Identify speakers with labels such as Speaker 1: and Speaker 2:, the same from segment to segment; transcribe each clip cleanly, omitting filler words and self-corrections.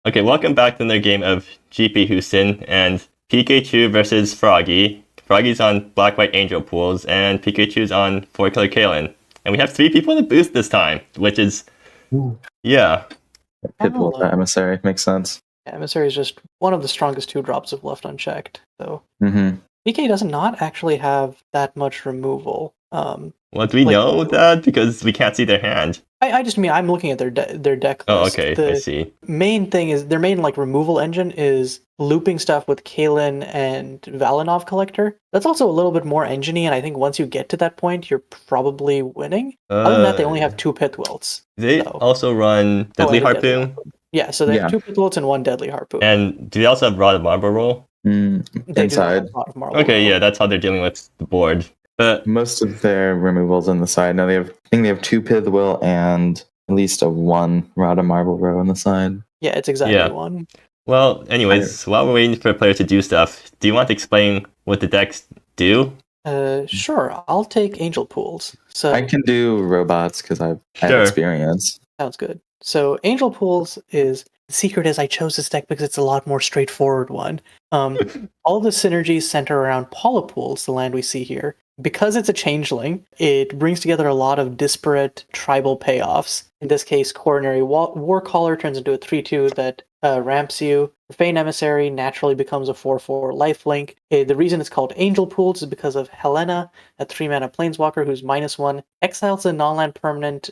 Speaker 1: Okay, welcome back to another game of GP Houston and pkchu versus Froggy. Froggy's on Black White Angel pools and pkchu's on 4-color Caylin. And we have 3 people in the booth this time, which is, yeah.
Speaker 2: Pitbull to Emissary, makes sense.
Speaker 3: Yeah, Emissary is just one of the strongest 2-drops if left unchecked, though.
Speaker 2: Mm-hmm.
Speaker 3: PK does not actually have that much removal.
Speaker 1: Well, do we know that? Because we can't see their hand.
Speaker 3: I just mean, I'm looking at their deck list.
Speaker 1: Oh, okay, I see.
Speaker 3: Main thing is, their main removal engine is looping stuff with Caylin and Valinov Collector. That's also a little bit more engine-y, and I think once you get to that point, you're probably winning. Other than that, they only have 2 Pith Wilts.
Speaker 1: They also run Deadly Harpoon?
Speaker 3: Yeah, so they have 2 Pith Wilts and 1 Deadly Harpoon.
Speaker 1: And do they also have Rod of Marble Roll?
Speaker 2: Inside.
Speaker 1: Okay, yeah, that's how they're dealing with the board. But
Speaker 2: most of their removals on the side. No, I think they have 2 Pithwill and at least 1 Rod of Marble Row on the side.
Speaker 3: Yeah, it's exactly 1.
Speaker 1: Well, anyways, while we're waiting for a player to do stuff, do you want to explain what the decks do?
Speaker 3: Sure, I'll take Angel Pools. So
Speaker 2: I can do robots because I have experience.
Speaker 3: Sounds good. So Angel Pools is... The secret is I chose this deck because it's a lot more straightforward one. All the synergies center around Polypools, the land we see here. Because it's a changeling, it brings together a lot of disparate tribal payoffs. In this case, Coronary Warcaller turns into a 3-2 that ramps you. Profane Emissary naturally becomes a 4-4 lifelink. The reason it's called Angel Pools is because of Helena, a 3-mana planeswalker who's -1, exiles a non-land permanent,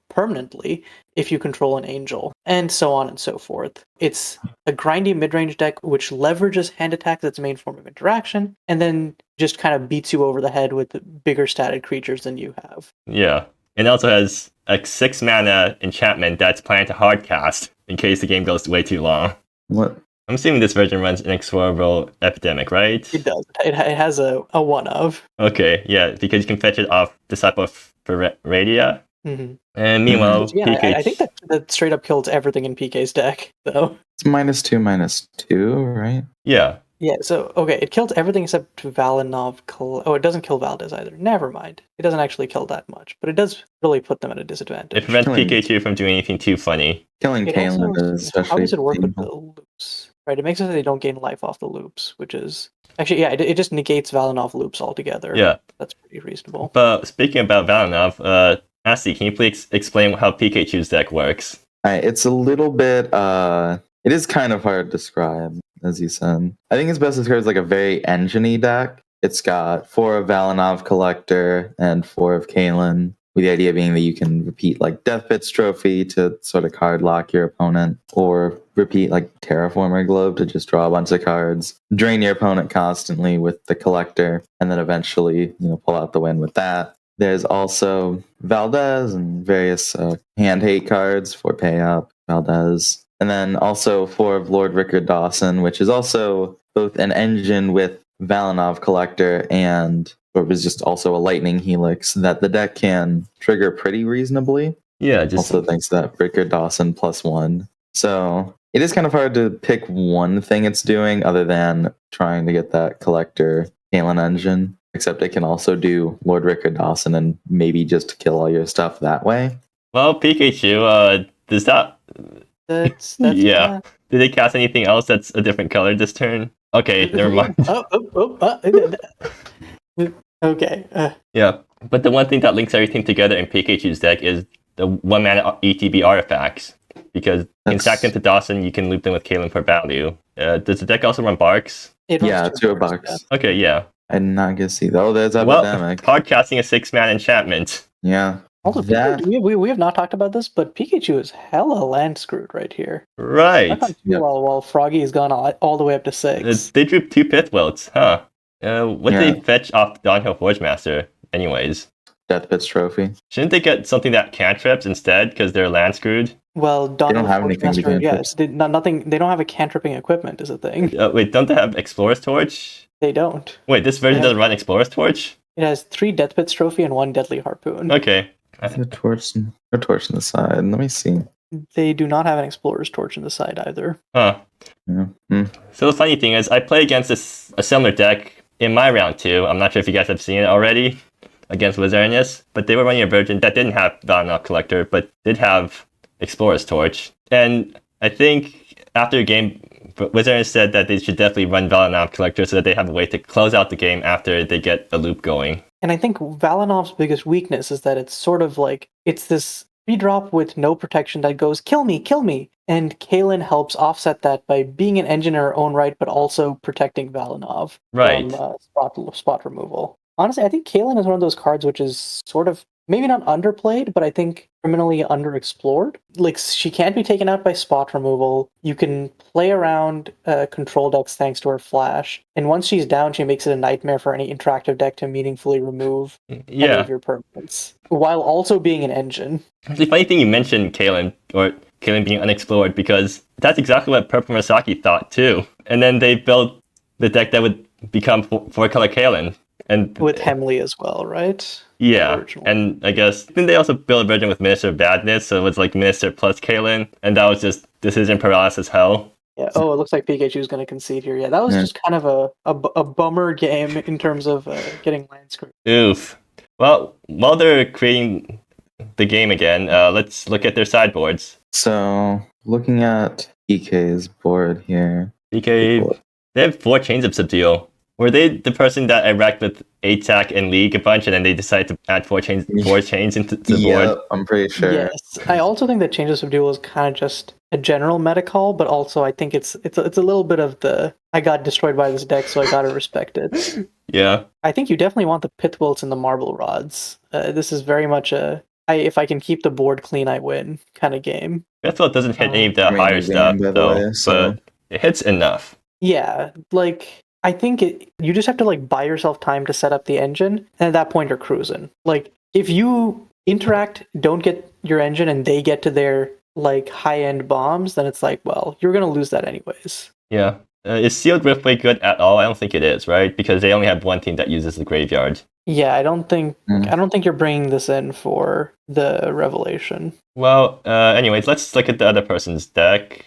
Speaker 3: permanently if you control an angel, and so on and so forth. It's a grindy mid-range deck which leverages hand attacks as its main form of interaction, and then just kind of beats you over the head with bigger statted creatures than you have.
Speaker 1: Yeah, it also has a 6-mana enchantment that's planned to hardcast in case the game goes way too long.
Speaker 2: What?
Speaker 1: I'm assuming this version runs Inexorable Epidemic, right?
Speaker 3: It does. It has a 1-of.
Speaker 1: Okay, yeah, because you can fetch it off Disciple of Radia.
Speaker 3: Mm-hmm.
Speaker 1: And meanwhile, PK...
Speaker 3: I think that straight up kills everything in PK's deck, though.
Speaker 2: It's -2/-2, right?
Speaker 1: Yeah.
Speaker 3: Yeah, so, okay, it kills everything except Valinov. Oh, it doesn't kill Valdez either. Never mind. It doesn't actually kill that much, but it does really put them at a disadvantage.
Speaker 1: It prevents PK2 from doing anything too funny.
Speaker 2: Killing Caylin is especially...
Speaker 3: How does it work with
Speaker 2: painful.
Speaker 3: the loops? Right, it makes it so they don't gain life off the loops, which is... Actually, yeah, it just negates Valinov loops altogether.
Speaker 1: Yeah.
Speaker 3: That's pretty reasonable.
Speaker 1: But speaking about Valinov, Asti, can you please explain how pkchu's deck works?
Speaker 2: It's a little bit... It is kind of hard to describe, as you said. I think it's best described as like a very engine-y deck. It's got 4 of Valinov Collector and 4 of Caylin, with the idea being that you can repeat like Deathpit's Trophy to sort of card lock your opponent, or repeat like Terraformer Globe to just draw a bunch of cards, drain your opponent constantly with the Collector, and then eventually, pull out the win with that. There's also Valdez and various hand hate cards for pay up, Valdez. And then also 4 of Lord Rickard Dawson, which is also both an engine with Valinov Collector and it was just also a Lightning Helix that the deck can trigger pretty reasonably.
Speaker 1: Yeah, just
Speaker 2: also thanks to that Rickard Dawson +1. So it is kind of hard to pick one thing it's doing other than trying to get that Collector Caylin engine. Except it can also do Lord Rickard Dawson and maybe just kill all your stuff that way.
Speaker 1: Well, Pikachu, does that...
Speaker 3: That's
Speaker 1: yeah. Did they cast anything else that's a different color this turn? Okay, never mind.
Speaker 3: Okay.
Speaker 1: Yeah, but the one thing that links everything together in Pikachu's deck is the 1-mana ETB artifacts. Because you can stack them to Dawson, you can loop them with Caylin for value. Does the deck also run Barks?
Speaker 2: Yeah, 2 Barks.
Speaker 1: Yeah. Okay, yeah.
Speaker 2: I did not get to see that. Oh, there's Epidemic.
Speaker 1: Hard casting a 6-mana enchantment.
Speaker 2: Yeah.
Speaker 3: Also, we have not talked about this, but Pikachu is hella land screwed right here.
Speaker 1: Right.
Speaker 3: While Froggy has gone all the way up to 6.
Speaker 1: They drew 2 Pith Wilts, huh? What did they fetch off Downhill Forge Master, anyways?
Speaker 2: Deathpit's Trophy.
Speaker 1: Shouldn't they get something that cantrips instead, because they're land screwed?
Speaker 3: Well,
Speaker 2: they don't have anything to cantrip.
Speaker 3: Yes, they don't have a cantripping equipment, is a thing.
Speaker 1: Wait, don't they have Explorer's Torch?
Speaker 3: They don't.
Speaker 1: Wait, this version doesn't run Explorer's Torch?
Speaker 3: It has 3 Deathpit's Trophy and 1 Deadly Harpoon.
Speaker 1: Okay.
Speaker 2: A torch on the side. Let me see.
Speaker 3: They do not have an Explorer's Torch on the side either.
Speaker 1: Huh.
Speaker 2: Yeah.
Speaker 1: So the funny thing is, I play against a similar deck in my round 2. I'm not sure if you guys have seen it already against Wizardness, but they were running a version that didn't have Valinov Collector, but did have Explorer's Torch. And I think after the game, Wizard said that they should definitely run Valinov Collector so that they have a way to close out the game after they get a loop going.
Speaker 3: And I think Valinov's biggest weakness is that it's sort of like, it's this 3-drop with no protection that goes, kill me, kill me. And Caylin helps offset that by being an engine in her own right, but also protecting Valinov
Speaker 1: Right.
Speaker 3: from spot removal. Honestly, I think Caylin is one of those cards which is sort of, maybe not underplayed, but I think criminally underexplored. Like, she can't be taken out by spot removal. You can play around control decks thanks to her flash. And once she's down, she makes it a nightmare for any interactive deck to meaningfully remove any of your permanents, while also being an engine.
Speaker 1: The funny thing you mentioned Caylin, or Caylin being unexplored, because that's exactly what Purple Murasaki thought too. And then they built the deck that would become 4-color Caylin. And
Speaker 3: with Hemley as well, right?
Speaker 1: Yeah, and I guess didn't they also build a version with Minister of Badness, so it was like Minister plus Caylin, and that was just decision paralysis hell.
Speaker 3: Yeah. Oh, it looks like Pikachu is going to concede here. Yeah, that was just kind of a bummer game in terms of getting land screwed.
Speaker 1: Oof. Well, while they're creating the game again, let's look at their sideboards.
Speaker 2: So, looking at PK's board here.
Speaker 1: PK, they have 4 Chains of Subdual. Were they the person that I racked with ATAC and League a bunch, and then they decided to add 4 chains into the board?
Speaker 2: Yeah, I'm pretty sure.
Speaker 3: Yes, I also think that Change of Subdual is kind of just a general meta call, but also I think it's a little bit of the I got destroyed by this deck, so I gotta respect it.
Speaker 1: Yeah.
Speaker 3: I think you definitely want the Pithwilts and the Marble Rods. This is very much if I can keep the board clean, I win kind of game.
Speaker 1: Pithwilt doesn't hit any of the higher stuff, though, but it hits enough.
Speaker 3: Yeah, like, I think you just have to like buy yourself time to set up the engine, and at that point you're cruising. Like, if you interact, don't get your engine, and they get to their like high-end bombs, then it's like, well, you're gonna lose that anyways.
Speaker 1: Yeah. Is Sealed Riftway good at all? I don't think it is, right? Because they only have one team that uses the graveyard.
Speaker 3: Yeah, I don't think you're bringing this in for the Revelation.
Speaker 1: Well, anyways, let's look at the other person's deck.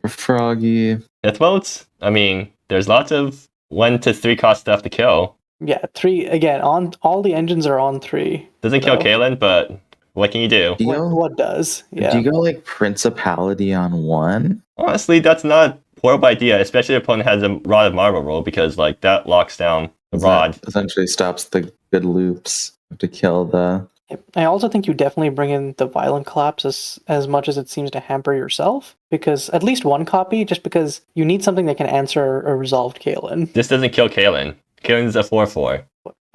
Speaker 2: Froggy.
Speaker 1: Pithwilts? I mean, there's lots of 1 to 3 cost stuff to kill.
Speaker 3: Yeah, 3 again. On all the engines are on 3.
Speaker 1: Doesn't kill Caylin, but what can you do?
Speaker 3: What does? Yeah.
Speaker 2: Do you go like Principality on 1?
Speaker 1: Honestly, that's not a horrible idea, especially if opponent has a Rod of Marble roll, because like that locks down the rod.
Speaker 2: That essentially stops the good loops to kill the.
Speaker 3: I also think you definitely bring in the Violent Collapse as much as it seems to hamper yourself, because at least one copy, just because you need something that can answer a resolved Caylin.
Speaker 1: This doesn't kill Caylin. Caylin's a 4/4.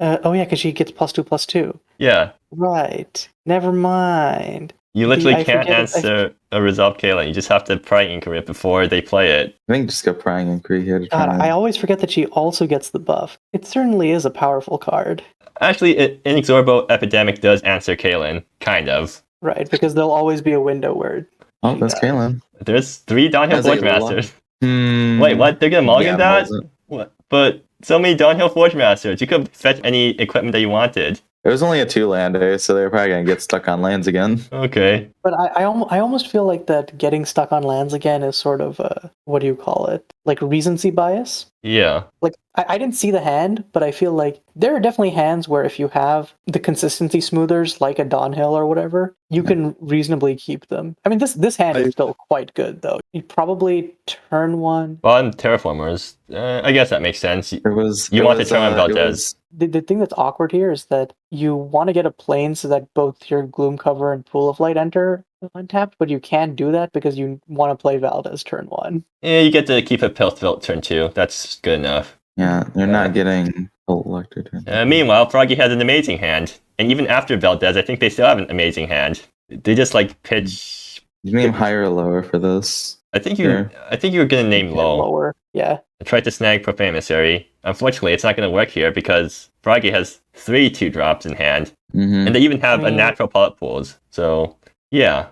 Speaker 3: Oh yeah, because she gets +2/+2.
Speaker 1: Yeah.
Speaker 3: Right. Never mind.
Speaker 1: You literally can't answer a resolved Caylin. You just have to Prying Inquiry it before they play it.
Speaker 2: I think just go Prying Inquiry here to try.
Speaker 3: God, I always forget that she also gets the buff. It certainly is a powerful card.
Speaker 1: Actually, Inexorable Epidemic does answer Caylin, kind of.
Speaker 3: Right, because there'll always be a window where.
Speaker 2: Oh, that's Caylin.
Speaker 1: There's 3 Downhill Forge Masters. Wait, what? They're gonna mulligan that? What? But so many Downhill Forge Masters. You could fetch any equipment that you wanted.
Speaker 2: It was only a 2-lander, so they're probably gonna get stuck on lands again.
Speaker 1: Okay.
Speaker 3: But I almost feel like that getting stuck on lands again is sort of what do you call it? Like recency bias.
Speaker 1: Yeah.
Speaker 3: Like I didn't see the hand, but I feel like there are definitely hands where if you have the consistency smoothers like a Dawnhill or whatever, you can reasonably keep them. I mean, this hand is still quite good though. You probably turn 1.
Speaker 1: Well, on Terraformers, I guess that makes sense. You want to turn on Valdez.
Speaker 3: The thing that's awkward here is that you want to get a plane so that both your Gloom Cover and Pool of Light enter untapped, but you can't do that because you want to play Valdez turn 1.
Speaker 1: Yeah, you get to keep a Pilthvilt turn 2. That's good enough.
Speaker 2: Yeah, they're not getting Elector turn.
Speaker 1: Meanwhile, Froggy has an amazing hand. And even after Valdez, I think they still have an amazing hand. They just like pitch.
Speaker 2: You name higher or lower for this?
Speaker 1: I think you were gonna name low.
Speaker 3: Lower, yeah.
Speaker 1: I tried to snag Profane Emissary. Unfortunately, it's not gonna work here because Froggy has 3 2-drops in hand, and they even have a natural Polyp Pools. So yeah.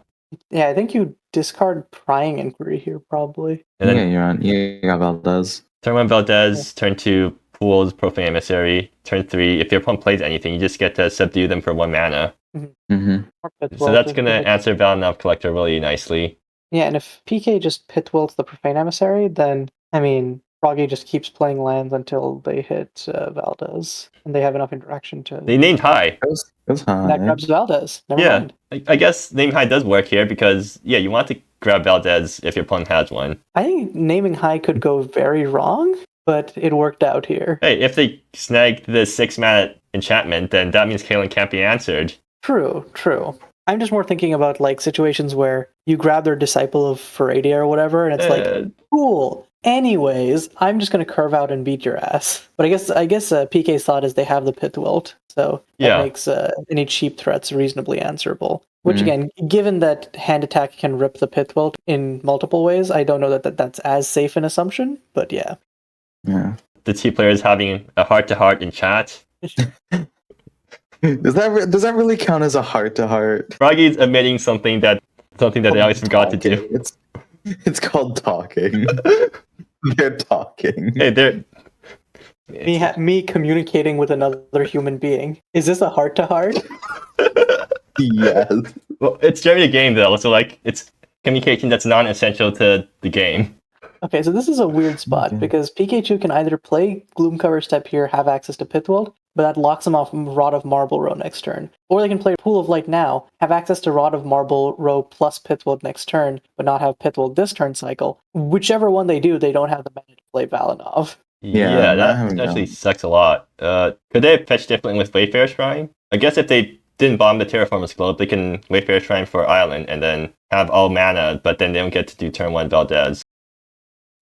Speaker 3: Yeah, I think you discard Prying Inquiry here probably.
Speaker 2: And then you got Valdez.
Speaker 1: Turn 1 Valdez, turn 2 Pools, Profane Emissary, turn 3. If your opponent plays anything, you just get to subdue them for 1 mana. So that's gonna answer Valinov Collector really nicely.
Speaker 3: Yeah, and if PK just Pithwilts the Profane Emissary, then, I mean, Froggy just keeps playing lands until they hit Valdez, and they have enough interaction to...
Speaker 1: They named high.
Speaker 2: It was high.
Speaker 3: That grabs Valdez. Never mind.
Speaker 1: I guess name high does work here because, yeah, you want to grab Valdez if your opponent has one.
Speaker 3: I think naming high could go very wrong, but it worked out here.
Speaker 1: Hey, if they snag the 6-mana enchantment, then that means Caylin can't be answered.
Speaker 3: True. I'm just more thinking about like situations where you grab their Disciple of Faradia or whatever, and it's like, cool. Anyways, I'm just gonna curve out and beat your ass. But I guess PK's thought is they have the Pithwilt, so that makes any cheap threats reasonably answerable. Which again, given that hand attack can rip the Pithwilt in multiple ways, I don't know that's as safe an assumption. But yeah.
Speaker 1: The two players having a heart-to-heart in chat.
Speaker 2: Does that really count as a heart-to-heart?
Speaker 1: Froggy's admitting something that they always forgot to do.
Speaker 2: It's called talking. They're talking.
Speaker 1: Hey,
Speaker 3: me communicating with another human being. Is this a heart-to-heart?
Speaker 2: Yes.
Speaker 1: Well, it's during the game though, so like it's communication that's non-essential to the game.
Speaker 3: Okay, so this is a weird spot because pkchu can either play Gloomcover Step here, have access to Pithwilt, but that locks them off Rod of Marble Row next turn. Or they can play Pool of Light now, have access to Rod of Marble Row plus Pithwilt next turn, but not have Pithwilt this turn cycle. Whichever one they do, they don't have the mana to play Valinov.
Speaker 1: Yeah, that actually sucks a lot. Could they have fetched differently with Wayfarer Shrine? I guess if they didn't bomb the Terraformers Globe, they can Wayfarer Shrine for Island and then have all mana, but then they don't get to do turn 1 Valdez.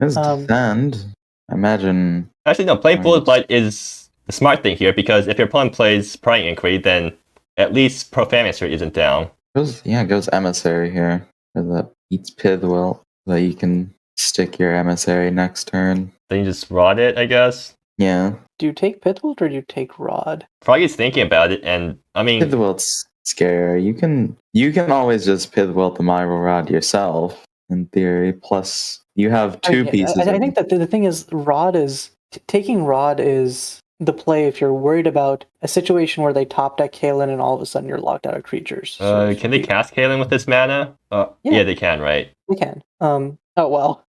Speaker 2: Let's defend. I imagine.
Speaker 1: Actually, no, playing Pool of Light is the smart thing here because if your opponent plays Prying Inquiry, then at least Profane Emissary isn't down.
Speaker 2: It goes Emissary here. That eats Pithwilt, so you can stick your Emissary next turn.
Speaker 1: Then you just rod it, I guess.
Speaker 2: Yeah.
Speaker 3: Do you take Pithwilt or do you take Rod?
Speaker 1: Froggy's thinking about it, and I mean,
Speaker 2: Pithwilt's scary. You can always just Pithwilt the Myral Rod yourself, in theory. Plus, you have two pieces.
Speaker 3: I think that the thing is, taking Rod is the play if you're worried about a situation where they top deck Caylin and all of a sudden you're locked out of creatures.
Speaker 1: Can they cast Caylin with this mana? Yeah, they can, right?
Speaker 3: They can. Oh well.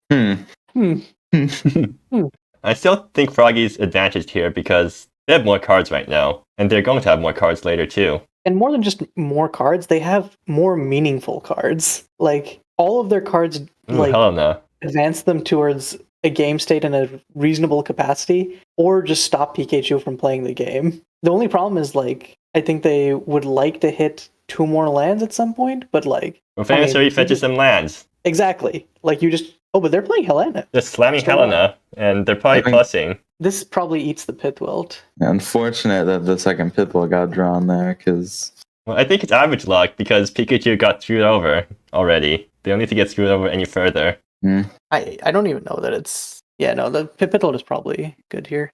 Speaker 1: I still think Froggy's advantaged here because they have more cards right now, and they're going to have more cards later too.
Speaker 3: And more than just more cards, they have more meaningful cards. Like all of their cards, advance them towards a game state in a reasonable capacity, or just stop pkchu from playing the game. The only problem is I think they would like to hit 2 more lands at some point, but
Speaker 1: Profane Emissary fetches some lands.
Speaker 3: Exactly. But they're playing Helena.
Speaker 1: They're slamming Helena, and they're probably plussing.
Speaker 3: This probably eats the Pithwilt.
Speaker 2: Unfortunate that the second Pithwilt got drawn there, because...
Speaker 1: Well, I think it's average luck, because Pikachu got screwed over already. They don't need to get screwed over any further.
Speaker 3: I don't even know that it's... Yeah, no, the Pithwilt is probably good here.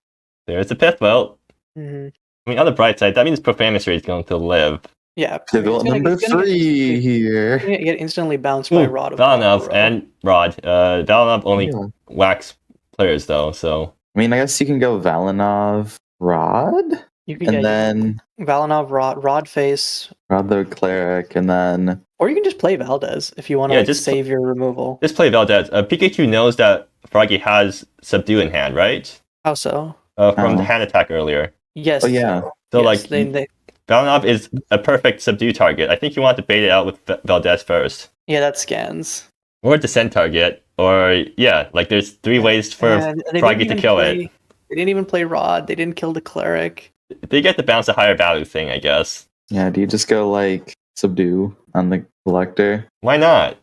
Speaker 1: There's the Pithwilt.
Speaker 3: Mm-hmm.
Speaker 1: I mean, on the bright side, that means Profane Emissary is going to live.
Speaker 3: Yeah.
Speaker 2: Pithwilt number 3 here.
Speaker 3: You're gonna get instantly bounced by Rod of
Speaker 1: Valinov and Rod. Valinov only whacks players, though, so...
Speaker 2: I mean, I guess you can go Valinov, Rod? Then...
Speaker 3: Valinov, Rod face.
Speaker 2: Rod the Cleric, and then...
Speaker 3: Or you can just play Valdez if you want to save your removal.
Speaker 1: Just play Valdez. Pikachu knows that Froggy has Subdue in hand, right?
Speaker 3: How so?
Speaker 1: From the hand attack earlier.
Speaker 3: Yes.
Speaker 2: Oh, yeah.
Speaker 1: So, Valinov is a perfect Subdue target. I think you want to bait it out with Valdez first.
Speaker 3: Yeah, that scans.
Speaker 1: Or Descent target. Or, there's 3 ways for Froggy to kill it.
Speaker 3: They didn't even play Rod. They didn't kill the Cleric.
Speaker 1: They get to bounce a higher value thing, I guess.
Speaker 2: Yeah, do you just go, Subdue on the Collector?
Speaker 1: Why not?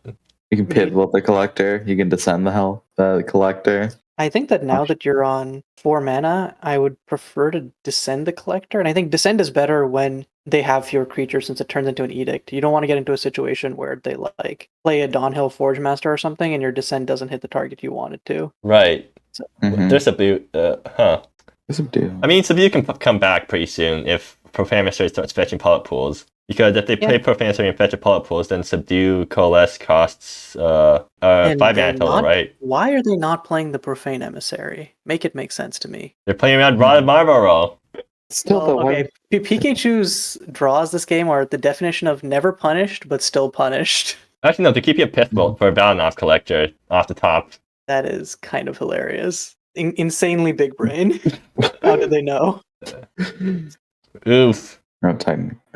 Speaker 2: You can Pithwilt the Collector. You can Descend the Collector.
Speaker 3: I think that now that you're on 4 mana, I would prefer to Descend the Collector. And I think Descend is better when they have fewer creatures since it turns into an Edict. You don't want to get into a situation where they play a Dawnhill Forge Master or something and your Descend doesn't hit the target you want it to.
Speaker 1: Right.
Speaker 3: So,
Speaker 1: There's Subdue.
Speaker 2: Subdue.
Speaker 1: I mean, Subdue can come back pretty soon if Profane Emissary starts fetching Polyp Pools. Because if they play Profane Emissary and fetch a Polyp Pools, then Subdue Coalesce costs 5 mana total, right?
Speaker 3: Why are they not playing the Profane Emissary? Make it make sense to me.
Speaker 1: They're playing around Rod of Marlborough.
Speaker 3: Pikachu's draws this game are the definition of never punished, but still punished.
Speaker 1: Actually, no, to keep you a Pithwilt for a Valinov Collector off the top.
Speaker 3: That is kind of hilarious. Insanely big brain. How did they know?
Speaker 1: Oof.
Speaker 2: Oh,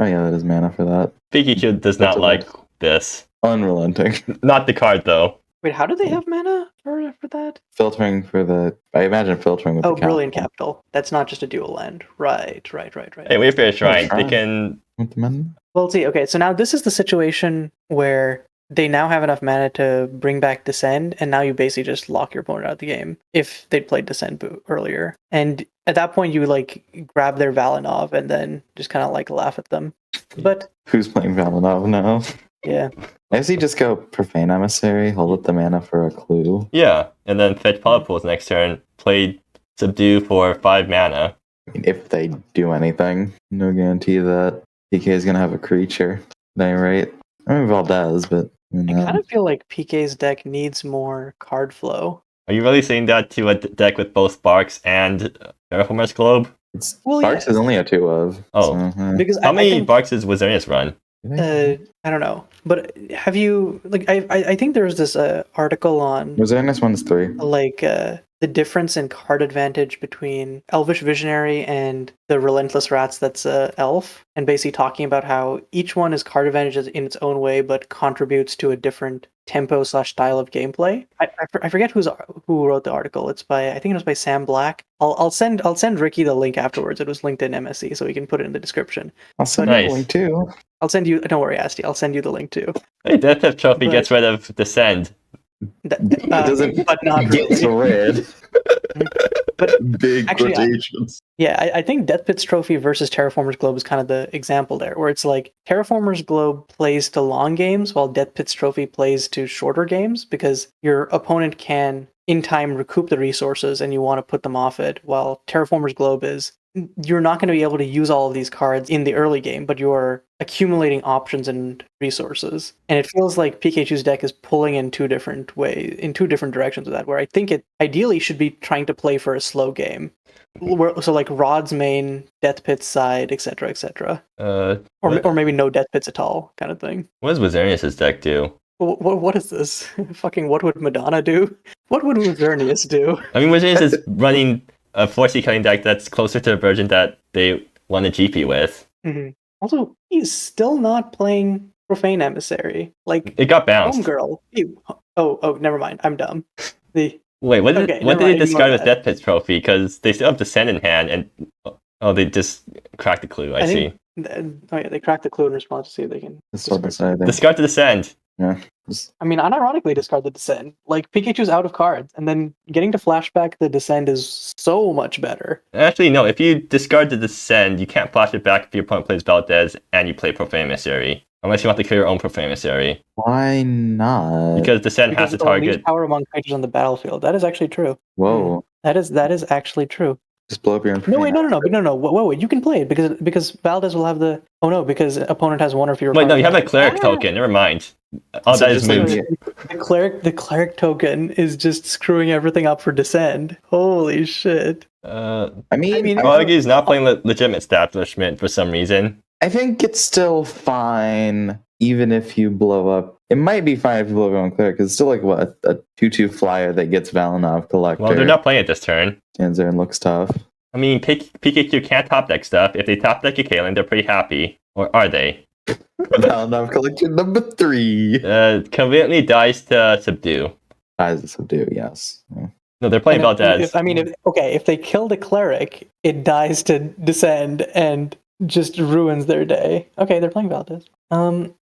Speaker 2: yeah, that is mana for that.
Speaker 1: Pikachu does not like this.
Speaker 2: Unrelenting.
Speaker 1: Not the card though.
Speaker 3: Wait, how do they have mana for that?
Speaker 2: Filtering for the. I imagine filtering with
Speaker 3: Oh,
Speaker 2: the
Speaker 3: Brilliant
Speaker 2: capital.
Speaker 3: Capital. That's not just a dual land. Right.
Speaker 1: Hey, Wayfarer Shrine. They
Speaker 2: Shrine.
Speaker 1: can.
Speaker 2: With the mana?
Speaker 3: Well, see, okay, so now this is the situation where they now have enough mana to bring back Descend, and now you basically just lock your opponent out of the game if they'd played Descend earlier. And at that point, you like grab their Valinov and then just kind of like laugh at them. But
Speaker 2: Who's playing Valinov now?
Speaker 3: yeah,
Speaker 2: I guess you just go Profane Emissary, hold up the mana for a clue.
Speaker 1: Yeah, and then fetch Polypools next turn. Play Subdue for 5 mana.
Speaker 2: I mean, if they do anything, no guarantee that PK is going to have a creature. They right? I mean, Valdez, but
Speaker 3: I kind of feel like PK's deck needs more card flow.
Speaker 1: Are you really saying that to a deck with both Sparks and Terraformer's Globe?
Speaker 2: it's
Speaker 3: Well,
Speaker 2: Sparks
Speaker 3: yeah.
Speaker 2: is only a 2 of.
Speaker 1: Oh.
Speaker 3: Because
Speaker 1: How
Speaker 3: I
Speaker 1: many
Speaker 3: think,
Speaker 1: Barks does Wizardius run?
Speaker 3: I don't know, but have you like I think there was this article on
Speaker 2: Was there this one's 3?
Speaker 3: like the difference in card advantage between Elvish Visionary and the Relentless Rats that's Elf, and basically talking about how each one is card advantages in its own way, but contributes to a different tempo/style of gameplay. I forget who wrote the article. It's by I think it was by Sam Black. I'll send Ricky the link afterwards. It was linked in MSE, so we can put it in the description.
Speaker 2: I'll send
Speaker 1: Nice.
Speaker 2: you a link too.
Speaker 3: I'll send you. Don't worry, Asti. I'll send you the link too.
Speaker 1: Hey, Death Pip Trophy
Speaker 3: But-
Speaker 1: gets rid of Descend.
Speaker 2: It doesn't
Speaker 3: but not
Speaker 2: get
Speaker 3: really.
Speaker 2: rid.
Speaker 3: But
Speaker 2: Big
Speaker 3: actually,
Speaker 2: quotations.
Speaker 3: yeah, I think Death Pit's Trophy versus Terraformer's Globe is kind of the example there, where it's like Terraformer's Globe plays to long games while Death Pit's Trophy plays to shorter games because your opponent can, in time, recoup the resources and you want to put them off it, while Terraformer's Globe is you're not going to be able to use all of these cards in the early game, but you're accumulating options and resources. And it feels like PKchu's deck is pulling in two different directions with that, where I think it ideally should be trying to play for a slow game. So like Rod's main, Death Pit's side, etc., etc. Or maybe no Death Pits at all, kind of thing.
Speaker 1: What does Wizardius' deck do?
Speaker 3: What is this? Fucking what would Madonna do? What would Wizardius do?
Speaker 1: I mean, Wizardius is running a 4C killing deck that's closer to the version that they won a GP with.
Speaker 3: Mm-hmm. Also, he's still not playing Profane Emissary. Like,
Speaker 1: It got bounced.
Speaker 3: Homegirl. Oh, never mind. I'm dumb.
Speaker 1: Wait, what did they discard with Death Pit's Trophy? Because they still have Descend in hand, and they just cracked the clue. I see.
Speaker 3: They cracked the clue in response to see if they can
Speaker 2: Discard the
Speaker 1: Discard to Descend.
Speaker 2: Yeah.
Speaker 3: I mean, unironically, discard the Descend. Like, Pikachu's out of cards, and then getting to flashback the Descend is so much better.
Speaker 1: Actually, no. If you discard the Descend, you can't flash it back if your opponent plays Valdez and you play Profane Emissary. Unless you want to kill your own Profane Emissary.
Speaker 2: Why not?
Speaker 1: Because Descend has to target...
Speaker 3: power among creatures on the battlefield. That is actually true.
Speaker 2: Whoa.
Speaker 3: That is actually true.
Speaker 2: Just blow up your own.
Speaker 3: No, wait, no. Wait, you can play it because Valdez will have the... Oh no, because opponent has one or fewer...
Speaker 1: Wait, no, you have a Cleric token. Never mind. Oh,
Speaker 2: So
Speaker 1: that is
Speaker 2: just
Speaker 1: moved.
Speaker 3: The cleric token is just screwing everything up for Descend. Holy shit.
Speaker 2: I mean,
Speaker 1: Froggy's not playing legitimate establishment for some reason.
Speaker 2: I think it's still fine, even if you blow up. It might be fine if you blow up your own cleric, because it's still like what a 2/2 flyer that gets Valinov Collector.
Speaker 1: Well, they're not playing it this turn.
Speaker 2: Stands there and looks tough.
Speaker 1: I mean, PKchu can't top deck stuff. If they top deck a Caylin, they're pretty happy. Or are they?
Speaker 2: Valinov Collector number 3.
Speaker 1: Conveniently dies to Subdue.
Speaker 2: Dies to Subdue, yes. Yeah.
Speaker 1: No, they're playing Valdez.
Speaker 3: If they kill the cleric, it dies to Descend and just ruins their day. Okay, they're playing Valdez.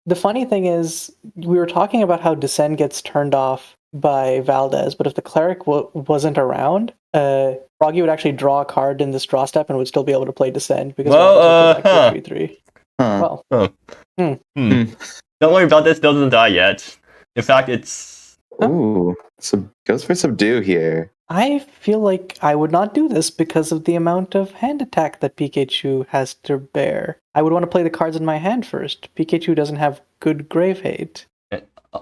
Speaker 3: The funny thing is, we were talking about how Descend gets turned off by Valdez, but if the cleric wasn't around, Froggy would actually draw a card in this draw step and would still be able to play Descend because Valdez would go back to 3/3.
Speaker 2: Huh.
Speaker 3: Well,
Speaker 1: Don't worry, Valdez still doesn't die yet. In fact, it's...
Speaker 2: Ooh, goes for Subdue here.
Speaker 3: I feel like I would not do this because of the amount of hand attack that PKchu has to bear. I would want to play the cards in my hand first. PKchu doesn't have good grave hate.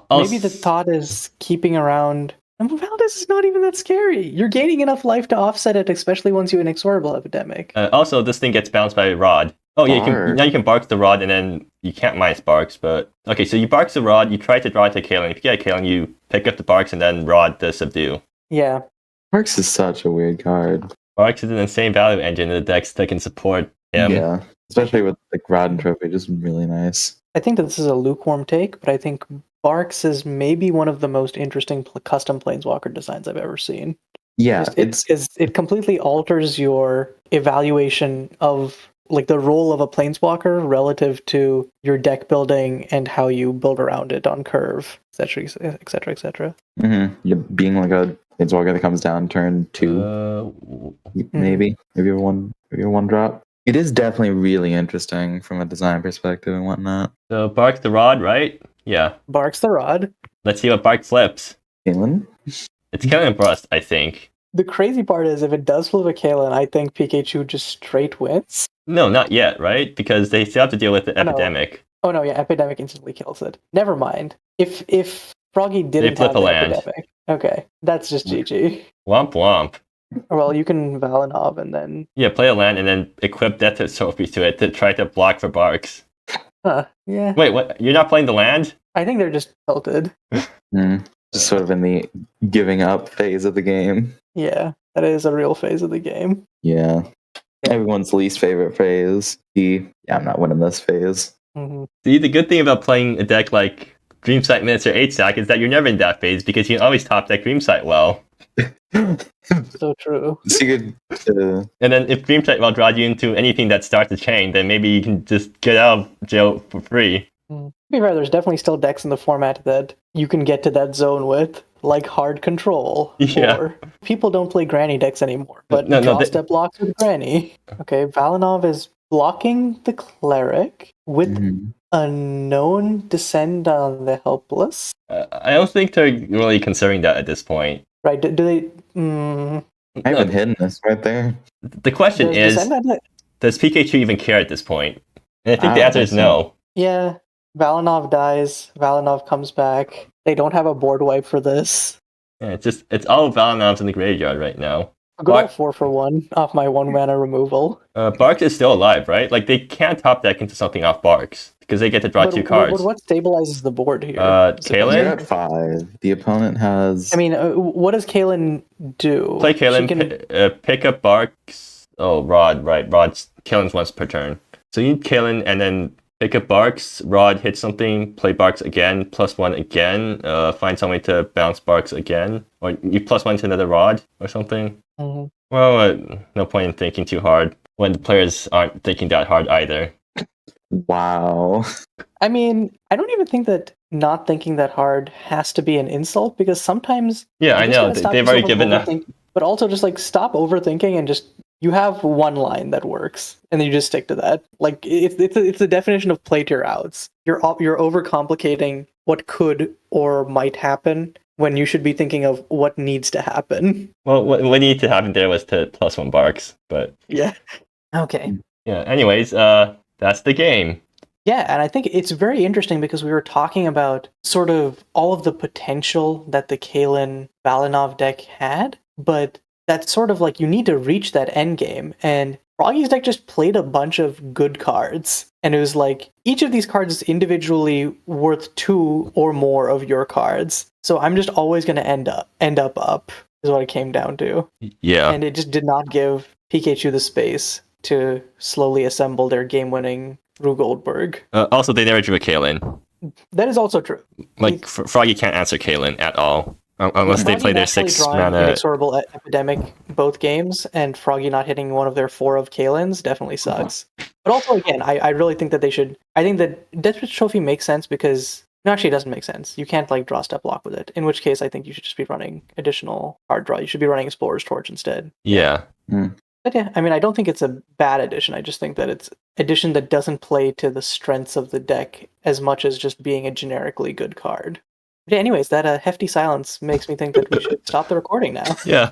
Speaker 3: Maybe the thought is keeping around... Valdez is not even that scary. You're gaining enough life to offset it, especially once you inexorable epidemic.
Speaker 1: Also, this thing gets bounced by Rod. Oh yeah, you can Barks the Rod, and then you can't minus Barks, but... Okay, so you Barks the Rod, you try to draw it to Caylin. If you get a Caylin, you pick up the Barks and then Rod the Subdue.
Speaker 3: Yeah.
Speaker 2: Barks is such a weird card.
Speaker 1: Barks is an insane value engine in the decks that can support him.
Speaker 2: Yeah, especially with like Rod and Trophy, just really nice.
Speaker 3: I think that this is a lukewarm take, but I think Barks is maybe one of the most interesting custom planeswalker designs I've ever seen.
Speaker 2: Yeah,
Speaker 3: It completely alters your evaluation of like the role of a planeswalker relative to your deck building and how you build around it on curve, etc., etc., etc.
Speaker 2: You're being like a planeswalker that comes down turn 2, maybe a one drop. It is definitely really interesting from a design perspective and whatnot.
Speaker 1: So Bark's the rod, right? Yeah.
Speaker 3: Barks the rod.
Speaker 1: Let's see what Bark flips.
Speaker 2: Caylin?
Speaker 1: It's Caylin Brust, I think.
Speaker 3: The crazy part is, if it does flip a Caylin, I think pkchu just straight wins.
Speaker 1: No, not yet, right? Because they still have to deal with the
Speaker 3: Oh, no.
Speaker 1: Epidemic.
Speaker 3: Oh no, yeah, Epidemic instantly kills it. Never mind. If Froggy didn't
Speaker 1: flip
Speaker 3: have
Speaker 1: a
Speaker 3: the
Speaker 1: land.
Speaker 3: Epidemic, okay, that's just GG.
Speaker 1: Womp womp.
Speaker 3: Well, you can Valinov and then...
Speaker 1: Yeah, play a land and then equip Death Trophy to it to try to block for Barks.
Speaker 3: Huh, yeah.
Speaker 1: Wait, what? You're not playing the land?
Speaker 3: I think they're just tilted.
Speaker 2: Just sort of in the giving up phase of the game.
Speaker 3: Yeah, that is a real phase of the game.
Speaker 2: Yeah. Everyone's least favorite phase. Yeah, I'm not winning this phase.
Speaker 3: Mm-hmm.
Speaker 1: See, the good thing about playing a deck like Dreamsight Minister 8-stack is that you're never in that phase because you can always top deck Dreamsight well.
Speaker 3: So true.
Speaker 2: So you could,
Speaker 1: And then if Dreamsight well draws you into anything that starts a chain, then maybe you can just get out of jail for free.
Speaker 3: To be fair, there's definitely still decks in the format that you can get to that zone with, like Hard Control.
Speaker 1: Yeah.
Speaker 3: Or people don't play Granny decks anymore, but
Speaker 1: No,
Speaker 3: draw step blocks with Granny. Okay, Valinov is blocking the Cleric with a known Descend on the Helpless.
Speaker 1: I don't think they're really considering that at this point.
Speaker 3: Right, do they...
Speaker 2: I haven't hidden this right there.
Speaker 1: The question is, does Pikachu even care at this point? And I think the answer is no.
Speaker 3: Yeah, Valinov dies, Valinov comes back. They don't have a board wipe for this.
Speaker 1: Yeah, it's all Valinovs in the graveyard right now.
Speaker 3: I'll go 4-for-1 off my 1-mana removal.
Speaker 1: Barks is still alive, right? Like, they can't top deck into something off Barks, because they get to draw 2 cards.
Speaker 3: What stabilizes the board here?
Speaker 1: Caylin?
Speaker 2: You're at 5. The opponent has...
Speaker 3: I mean, what does Caylin do?
Speaker 1: Play Caylin, pick up Barks... Oh, Rod, right. Kaylin's once per turn. So you need Caylin, and then pick up Barks, Rod hits something, play Barks again, +1 again, find some way to bounce Barks again, or you +1 to another Rod, or something.
Speaker 3: Mm-hmm.
Speaker 1: Well, no point in thinking too hard when the players aren't thinking that hard either.
Speaker 2: Wow.
Speaker 3: I mean, I don't even think that not thinking that hard has to be an insult, because sometimes...
Speaker 1: Yeah, I know, they've already given that.
Speaker 3: But also just, like, stop overthinking and just... You have one line that works, and then you just stick to that. Like, it's the definition of play to your outs. You're overcomplicating what could or might happen when you should be thinking of what needs to happen.
Speaker 1: Well, what needed to happen there was to +1 Barks, but...
Speaker 3: Yeah. Okay.
Speaker 1: Yeah, anyways, that's the game.
Speaker 3: Yeah, and I think it's very interesting because we were talking about sort of all of the potential that the Caylin Valinov deck had, but that's sort of like you need to reach that end game, and Froggy's deck just played a bunch of good cards, and it was like each of these cards is individually worth 2 or more of your cards, so I'm just always going to end up is what it came down to.
Speaker 1: Yeah.
Speaker 3: And it just did not give pkchu the space to slowly assemble their game-winning Rue Goldberg.
Speaker 1: Also, they never drew a Caylin.
Speaker 3: That is also true.
Speaker 1: Like, Froggy can't answer Caylin at all. Unless they play their 6-mana...
Speaker 3: Inexorable Epidemic both games, and Froggy not hitting one of their 4 of Kaylins definitely sucks. But also, again, I really think that they should... I think that Death Trophy makes sense because... No, actually, it doesn't make sense. You can't, like, draw step block with it. In which case, I think you should just be running additional card draw. You should be running Explorer's Torch instead.
Speaker 1: Yeah.
Speaker 3: But yeah, I mean, I don't think it's a bad addition. I just think that it's addition that doesn't play to the strengths of the deck as much as just being a generically good card. But anyways, that hefty silence makes me think that we should stop the recording now.
Speaker 1: Yeah.